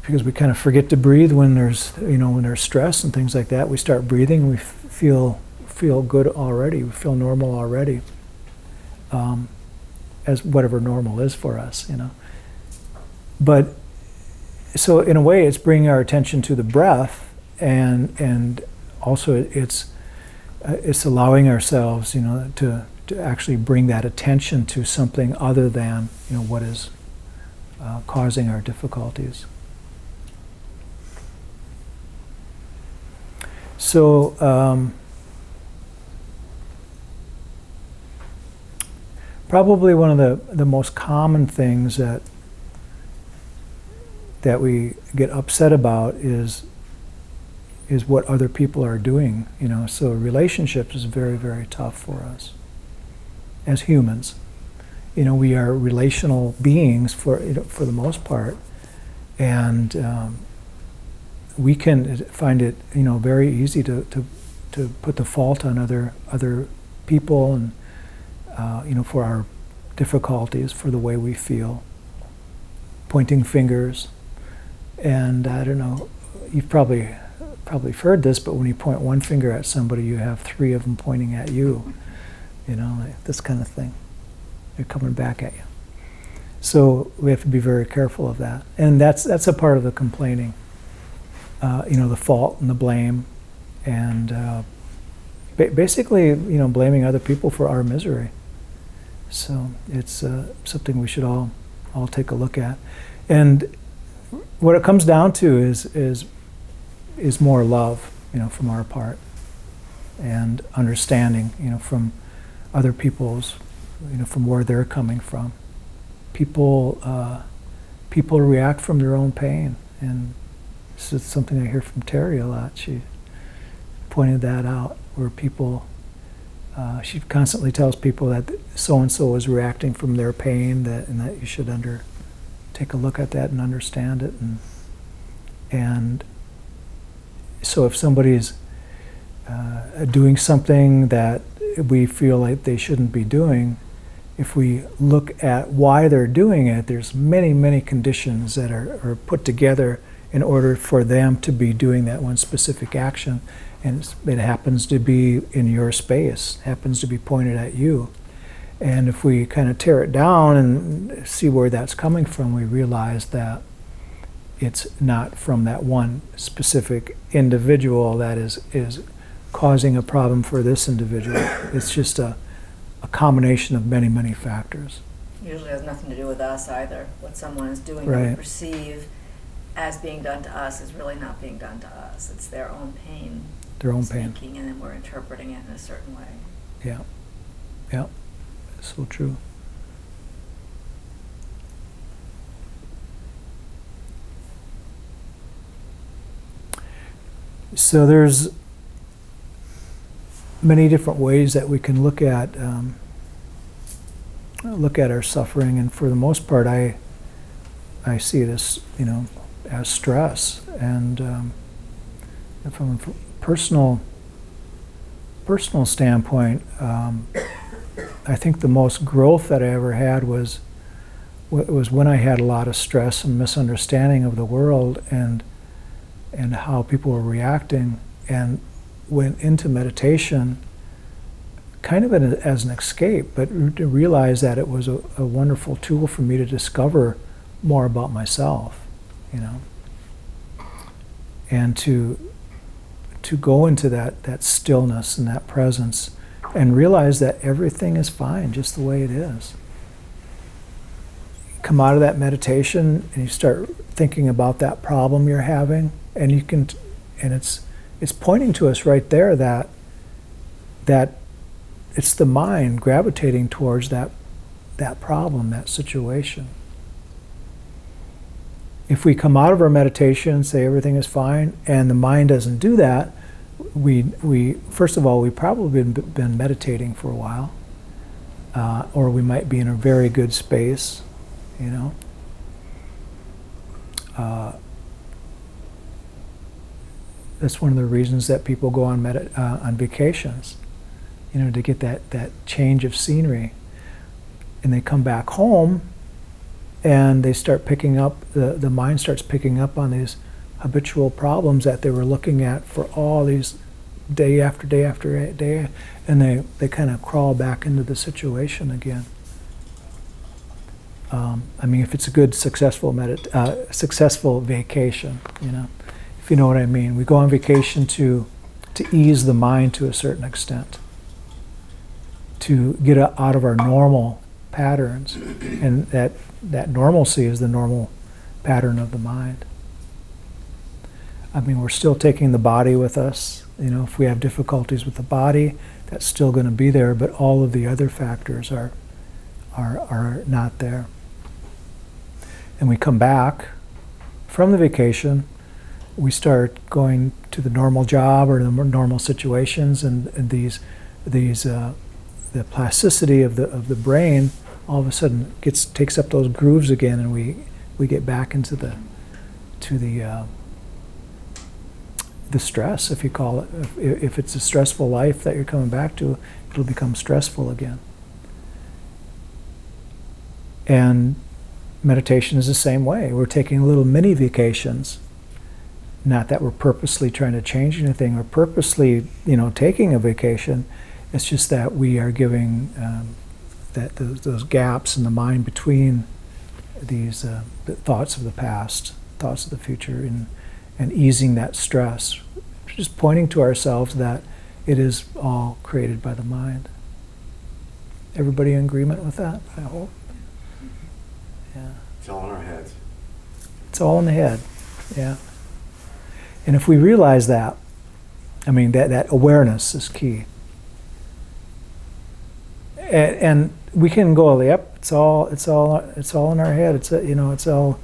because we kind of forget to breathe when there's stress and things like that, we start breathing. We feel good already. We feel normal already, as whatever normal is for us, But so in a way, it's bringing our attention to the breath, and also it's it's allowing ourselves, to actually bring that attention to something other than, what is causing our difficulties. So probably one of the most common things that we get upset about is what other people are doing. So relationships is very, very tough for us as humans. We are relational beings for the most part, and we can find it very easy to put the fault on other people, and for our difficulties, for the way we feel, pointing fingers. And I don't know, you've probably heard this, but when you point one finger at somebody, you have three of them pointing at you. Like this kind of thing. They're coming back at you. So we have to be very careful of that. And that's a part of the complaining. The fault and the blame, and basically, blaming other people for our misery. So it's something we should all take a look at. And what it comes down to is more love, from our part, and understanding, from other people's, from where they're coming from. People react from their own pain, and this is something I hear from Terry a lot. She pointed that out, where people, she constantly tells people that so-and-so is reacting from their pain, and that you should take a look at that and understand it. And so if somebody's doing something that we feel like they shouldn't be doing, if we look at why they're doing it, there's many, many conditions that are put together in order for them to be doing that one specific action. And it happens to be in your space, happens to be pointed at you. And if we kind of tear it down and see where that's coming from, we realize that it's not from that one specific individual that is causing a problem for this individual. It's just a combination of many, many factors. Usually has nothing to do with us either. What someone is doing Right. that we perceive as being done to us is really not being done to us. It's their own pain. Their own pain. Speaking, and then we're interpreting it in a certain way. Yeah. Yeah. So true. So there's many different ways that we can look at our suffering, and for the most part, I see it as as stress, and from a personal standpoint, I think the most growth that I ever had was when I had a lot of stress and misunderstanding of the world and how people were reacting, and went into meditation kind of as an escape, but to realize that it was a wonderful tool for me to discover more about myself, and to go into that stillness and that presence and realize that everything is fine just the way it is. Come out of that meditation and you start thinking about that problem you're having, and it's pointing to us right there that it's the mind gravitating towards that problem, that situation. If we come out of our meditation and say everything is fine, and the mind doesn't do that, we first of all, we probably been meditating for a while, or we might be in a very good space, That's one of the reasons that people go on vacations, to get that change of scenery. And they come back home, and they start picking up, the mind starts picking up on these habitual problems that they were looking at for all these day after day after day, and they kind of crawl back into the situation again. If it's a good, successful vacation, if you know what I mean. We go on vacation to to ease the mind to a certain extent, to get out of our normal patterns, and that normalcy is the normal pattern of the mind. I mean, we're still taking the body with us. You know, if we have difficulties with the body, that's still going to be there, but all of the other factors are not there. And we come back from the vacation, we start going to the normal job or the normal situations, and the plasticity of the brain all of a sudden takes up those grooves again, and we get back into the stress, if you call it. If it's a stressful life that you're coming back to, it'll become stressful again. And meditation is the same way. We're taking little mini vacations. Not that we're purposely trying to change anything or purposely, taking a vacation. It's just that we are giving those gaps in the mind between these the thoughts of the past, thoughts of the future, and easing that stress. Just pointing to ourselves that it is all created by the mind. Everybody in agreement with that, I hope? Yeah. It's all in our heads. It's all in the head, yeah. And if we realize that, I mean, that awareness is key. And we can go, yep, it's all in our head. It's all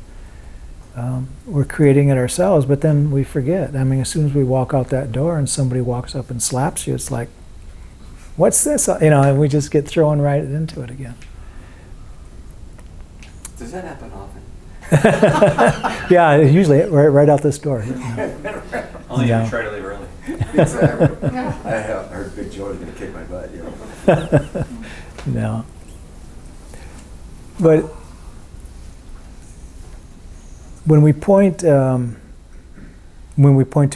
we're creating it ourselves. But then we forget. I mean, as soon as we walk out that door and somebody walks up and slaps you, it's like, what's this? And we just get thrown right into it again. Does that happen often? Yeah, usually right out this door. Only if you try to leave early. Exactly. I heard Big Joe's going to kick my butt, No. But when we point to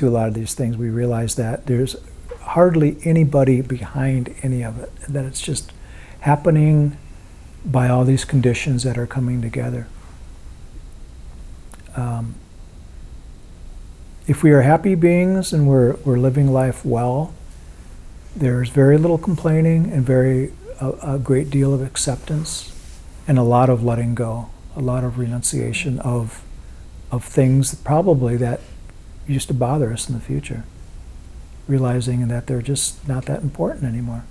a lot of these things, we realize that there's hardly anybody behind any of it, that it's just happening by all these conditions that are coming together. If we are happy beings and we're living life well, there's very little complaining and a great deal of acceptance and a lot of letting go, a lot of renunciation of things probably that used to bother us in the future, realizing that they're just not that important anymore.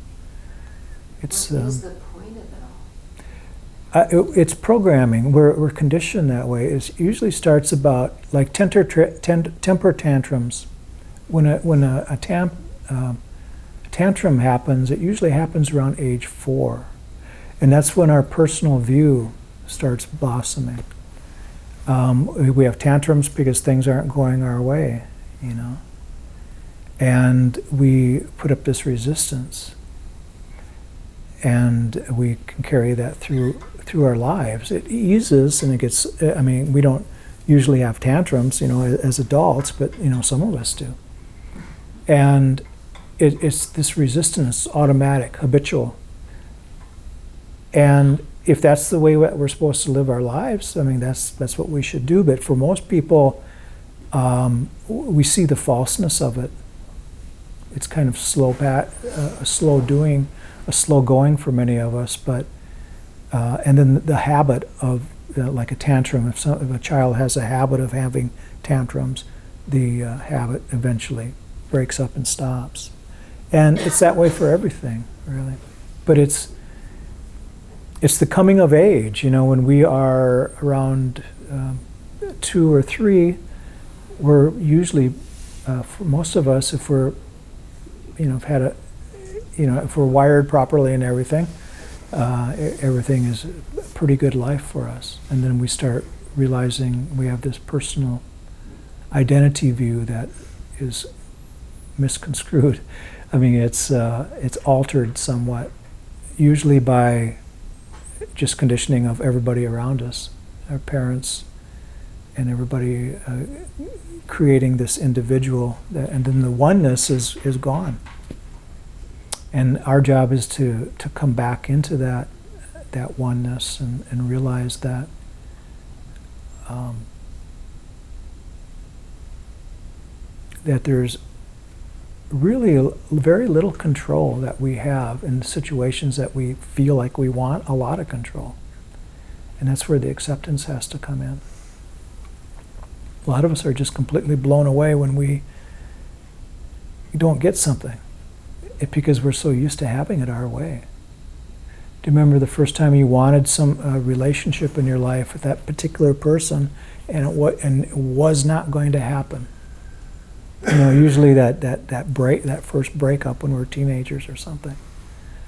What is the point of it all? It's programming. We're conditioned that way. It usually starts about like temper tantrums. When a tantrum happens, it usually happens around age 4, and that's when our personal view starts blossoming. We have tantrums because things aren't going our way, and we put up this resistance, and we can carry that through our lives. It eases and it gets, we don't usually have tantrums, as adults, but, some of us do. And it's this resistance, automatic, habitual. And if that's the way we're supposed to live our lives, that's what we should do. But for most people, we see the falseness of it. It's kind of slow going for many of us, but and then the habit of like a tantrum. If a child has a habit of having tantrums, the habit eventually breaks up and stops. And it's that way for everything, really. But it's the coming of age. When we are around 2 or 3, we're usually, for most of us, if we're, if we're wired properly and everything, everything is a pretty good life for us. And then we start realizing we have this personal identity view that is misconstrued. It's altered somewhat, usually by just conditioning of everybody around us, our parents, and everybody creating this individual, and then the oneness is gone. And our job is to come back into that oneness and realize that that there's really very little control that we have in situations that we feel like we want a lot of control. And that's where the acceptance has to come in. A lot of us are just completely blown away when we don't get something. Because we're so used to having it our way. Do you remember the first time you wanted some relationship in your life with that particular person, and it was not going to happen? You know, usually that first breakup when we're teenagers or something.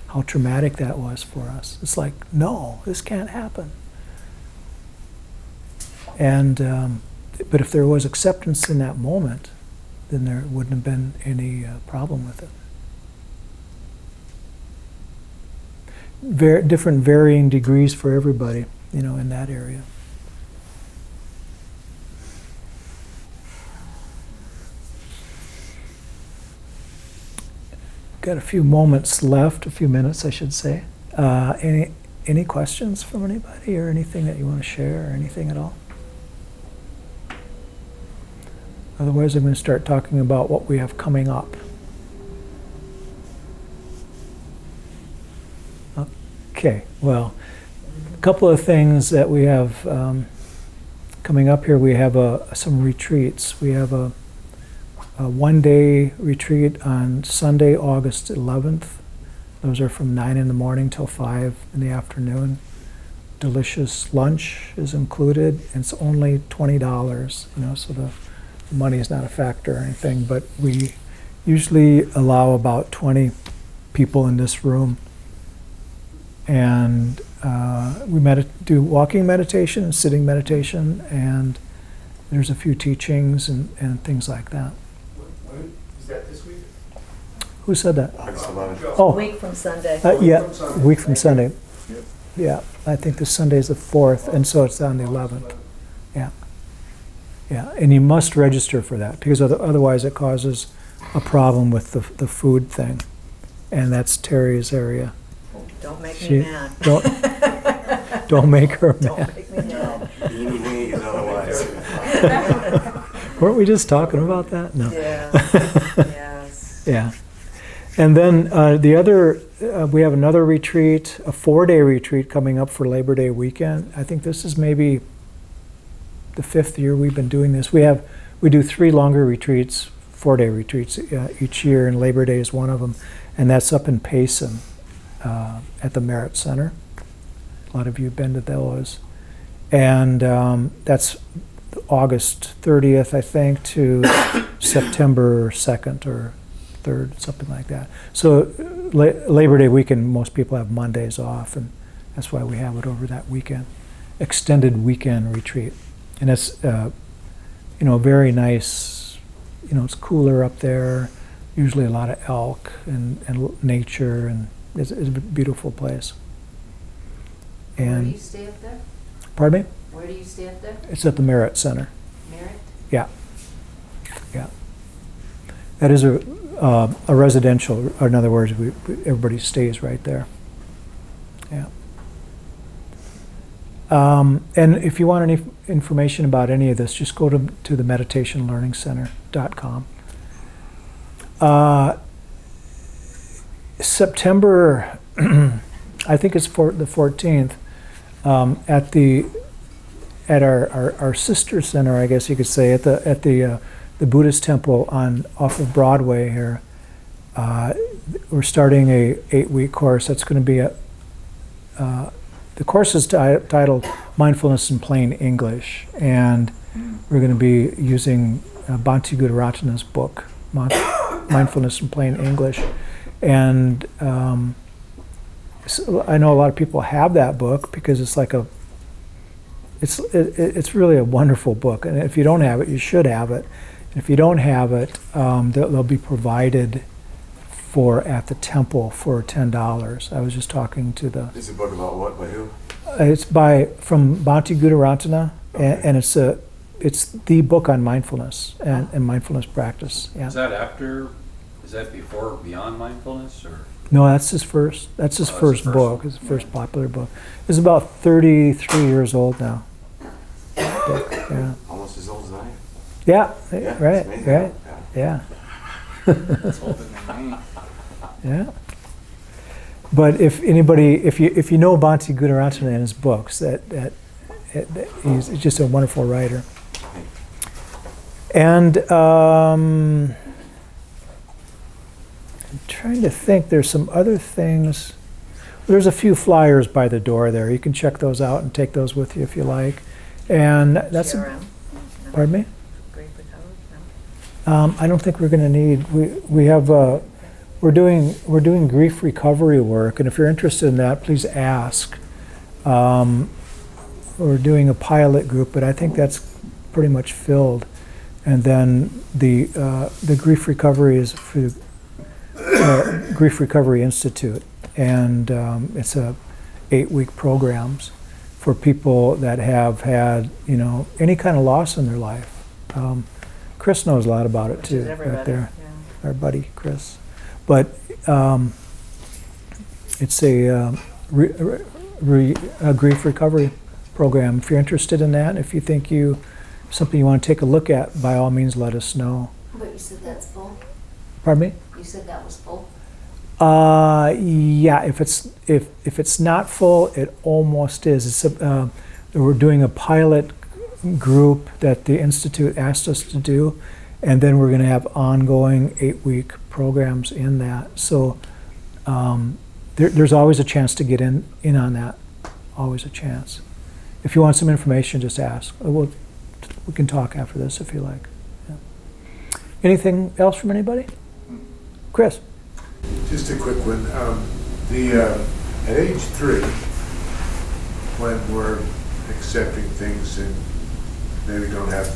How traumatic that was for us. It's like, no, this can't happen. And but if there was acceptance in that moment, then there wouldn't have been any problem with it. Different varying degrees for everybody, you know, in that area. Got a few moments left, a few minutes, I should say. Any questions from anybody, or anything that you want to share, or anything at all? Otherwise, I'm going to start talking about what we have coming up. Okay, well, a couple of things that we have coming up here. We have some retreats. We have a one-day retreat on Sunday, August 11th. Those are from 9 in the morning till 5 in the afternoon. Delicious lunch is included, and it's only $20, you know, so the money is not a factor or anything, but we usually allow about 20 people in this room. And we do walking meditation, sitting meditation, and there's a few teachings and things like that. Is that this week? Who said that? August 11th. A Oh, week from Sunday. yeah, From Sunday. week from Sunday. Yeah, I think this Sunday is the 4th, and so it's on the 11th. Yeah, yeah, and you must register for that, because otherwise it causes a problem with the food thing, and that's Terry's area. Don't make She- me mad. Don't make her Don't mad. make me mad. Beanie Weenies otherwise. Weren't we just talking about that? No. Yeah, yes. Yeah. And then the other, we have another retreat, a 4-day retreat coming up for Labor Day weekend. I think this is maybe the 5th year we've been doing this. We do 3 longer retreats, 4-day retreats each year, and Labor Day is one of them. And that's up in Payson at the Merit Center. A lot of you have been to those. And that's August 30th, I think, to September 2nd or 3rd, something like that. So Labor Day weekend, most people have Mondays off, and that's why we have it over that weekend. Extended weekend retreat. And it's, you know, very nice, you know, it's cooler up there, usually a lot of elk and nature, and it's a beautiful place. Where do And, you stay up there? pardon me? Where do you stay up there? It's at the Merit Center. Merritt? Yeah, yeah. That is a residential, or in other words, everybody stays right there. Yeah. And if you want any information about any of this, just go to the meditationlearningcenter.com. September, I think it's for the 14th, at our sister center, I guess you could say, at the Buddhist temple off of Broadway here. We're starting a 8-week course. That's going to be the course is titled Mindfulness in Plain English, and we're going to be using Bhante Gudaratana's book, Mindfulness in Plain English. And so I know a lot of people have that book because it's like it's really a wonderful book. And if you don't have it, you should have it. And if you don't have it, they'll be provided at the temple for $10. I was just talking to the. Is a book about what? By who? It's from Bhante Gudaratana, and it's the book on mindfulness and mindfulness practice. Yeah. Is that before or beyond mindfulness, or? No, that's his first. That's his Oh, that's first the first book. one. His first popular book. It's about 33 years old now. Book, yeah. Almost as old as I am. Yeah. Yeah, Right. it's amazing. Right. Yeah. Yeah. Let's hope it remains. Yeah. But if anybody, if you know Bhante Gunaratana and his books, that he's just a wonderful writer. And I'm trying to think. There's some other things. There's a few flyers by the door there. You can check those out and take those with you if you like. And that's. CRM. No. Pardon me? Grief recovery? No. I don't think we're going to need. We have. We're doing grief recovery work, and if you're interested in that, please ask. We're doing a pilot group, but I think that's pretty much filled. And then the grief recovery is through Grief Recovery Institute, and it's a 8-week programs for people that have had any kind of loss in their life. Chris knows a lot about it Which too, is everybody, back there. yeah. Our buddy Chris. But it's a grief recovery program. If you're interested in that, if you think something you want to take a look at, by all means, let us know. But you said that's full? Pardon me? You said that was full? Yeah. If it's not full, it almost is. We're doing a pilot group that the Institute asked us to do, and then we're going to have ongoing 8-week programs in that. So there's always a chance to get in on that. Always a chance. If you want some information, just ask. We can talk after this if you like. Yeah. Anything else from anybody? Chris? Just a quick one. At age 3, when we're accepting things and maybe don't have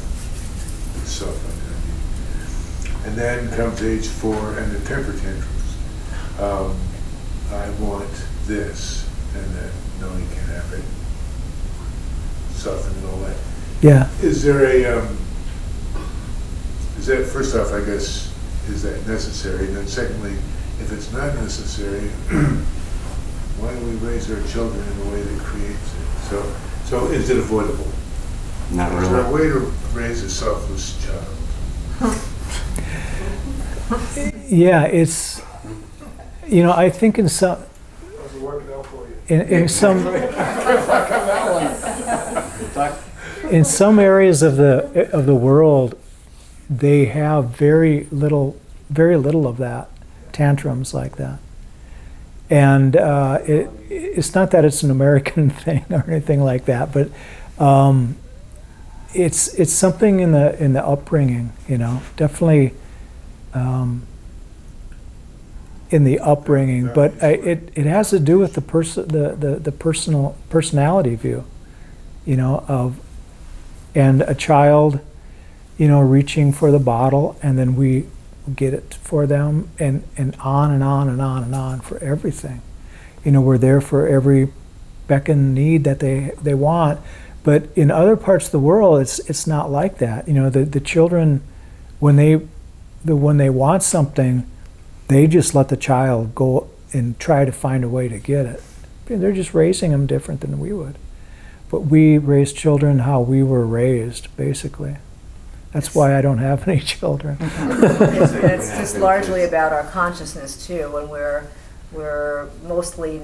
stuff like that, and then comes age 4 and the temper tantrums. I want this, and then no, you can't have it. Soften and all that. Yeah. Is there is that, first off, I guess, is that necessary? And then secondly, if it's not necessary, why do we raise our children in a way that creates it? So is it avoidable? Not Is there a really. way to raise a selfless child? Yeah, it's, I think in some, How's it working out for you? in some areas of the world, they have very little of that, tantrums like that. And it's not that it's an American thing or anything like that, but it's something in the upbringing, definitely in the upbringing. But it has to do with the personality view, of, and a child, reaching for the bottle, and then we get it for them, and on and on and on and on for everything. We're there for every beck and need that they want. But in other parts of the world, it's not like that. The children, when they want something, they just let the child go and try to find a way to get it. They're just raising them different than we would. But we raise children how we were raised, basically. That's why I don't have any children. It's just largely about our consciousness too. When we're mostly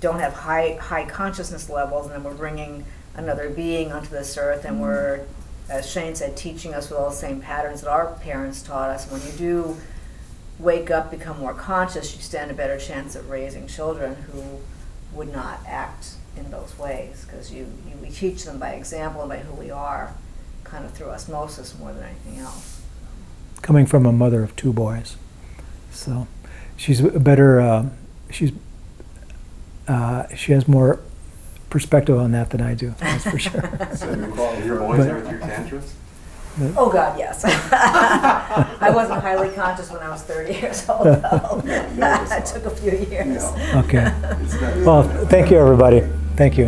don't have high consciousness levels, and then we're bringing another being onto this earth, and we're, as Shane said, teaching us with all the same patterns that our parents taught us. When you do wake up, become more conscious, you stand a better chance of raising children who would not act in those ways, because we teach them by example and by who we are, kind of through osmosis more than anything else. Coming from a mother of 2 boys, so she's a better. She has more perspective on that than I do. That's for sure. So your boys are with your tantrums? Oh God, yes. I wasn't highly conscious when I was 30 years old, though. That took a few years. No. Okay. It's not- Well, thank you, everybody. Thank you.